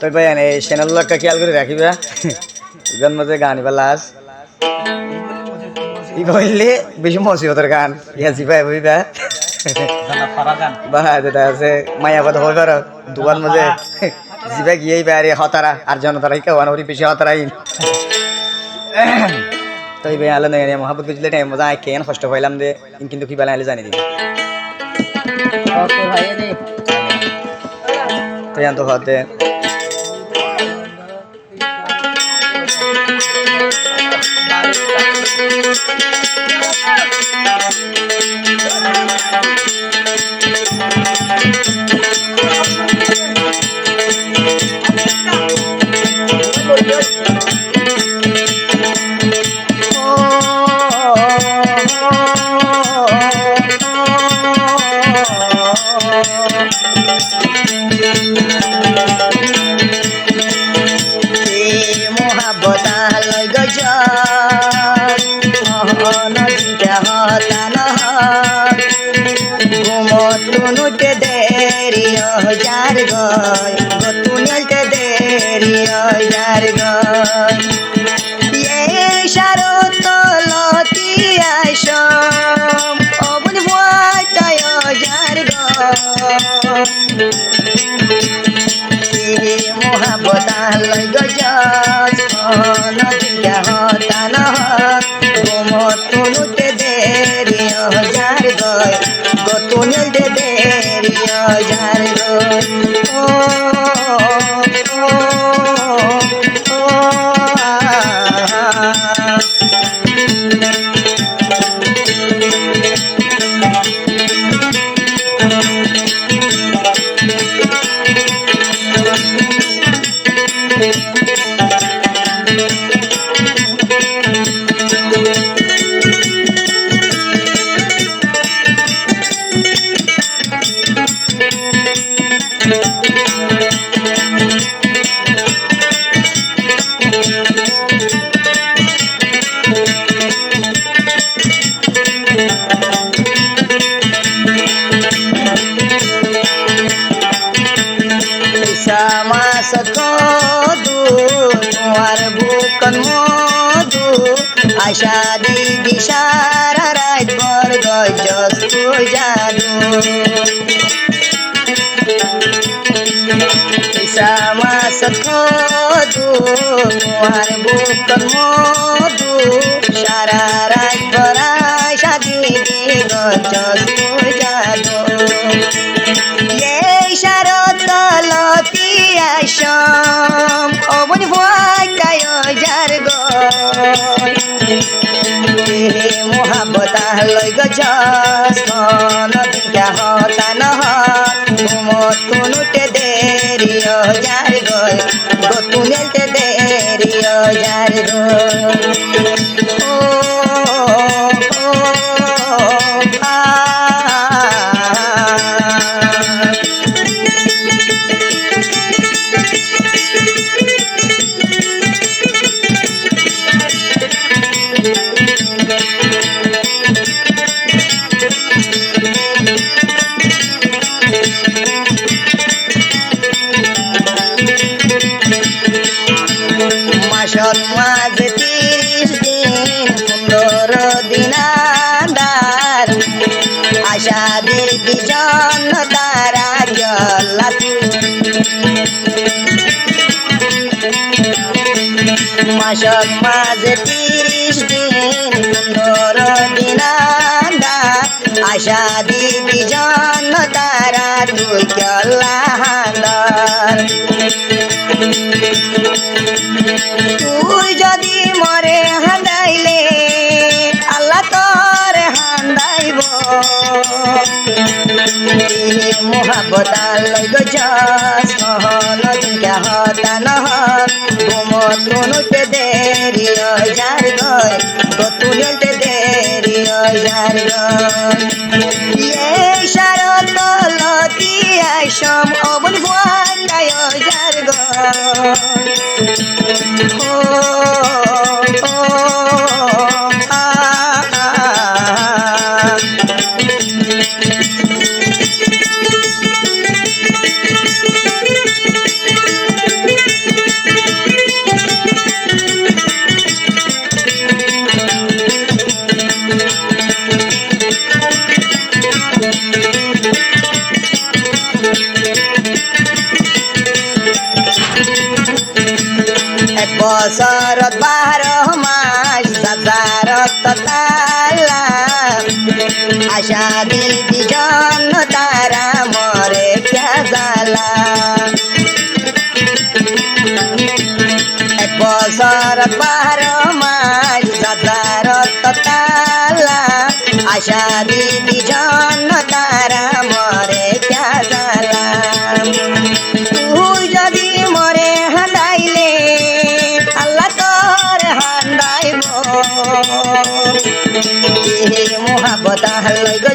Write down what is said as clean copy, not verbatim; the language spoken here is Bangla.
তো ভাই এই চ্যানেল একটা খেয়াল করে রাখিবা ইগান মাঝে গান এবার লাস ই কইলে বেশি মসিবতের গান ইয়াসি ভাই বুঝবা বা যেটা আছে মায়াবাদ হয়ে পারো দোকান মাঝে জিবা গিয়েই বাইরে হতারা আর জনতারাই কেউ আনরি বেশি হতারাই তো এই ভাই আলো নেই মহাবত বুঝলে টাইম মজা কেন কষ্ট পাইলাম দে কিন্তু কি বেলা আলে জানি দিই তো জানতো হতে আশা দিদি সারা রাত ভর গজস জাদু সামাস খদু তোমার বুকন মধু সারা রাত ভর আশা দিদি গজস জাদু এই শারদ লতি আসাম অবন ভয় যার গো মোহাম্মতা লই গজস নদিকা হতা নহ ঘুমত কোনুতে দেরি যার গয় গতুনেলতে দেরি যার গয় মাঝে 30 দিন 15 দিন আন্দার আশা দেবী জন তারা জল্লাতু মাসক মাঝে 30 দিন 15 দিন আন্দার আশা দেবী জন তারা তুই জল্লাহান্দার তুই যদি মরে হান্দাইলে আল্লাহ তোর হান্দাইব মোহাব্বত আল্লাহ গজস নদিকা হতা নহ ঘুমত কোনুতে দেরি যার গয় গতুনেলতে দেরি যার গয় এই শারদ লতি আইসম অবন ভয় যার গয় এক বছরত 12 মাস যাত্রারত তালা আশা দিদি জন্ম তারা মরে ক্যা জ্বালা এক বছরত 12 মাস যাত্রারত তালা আশা দিদি জন্ম তারা মরে ক্যা জ্বালা তুই যদি মরে হাঁদাইলে আল্লাহ তোর হাঁদাইব মোহাবত লইগ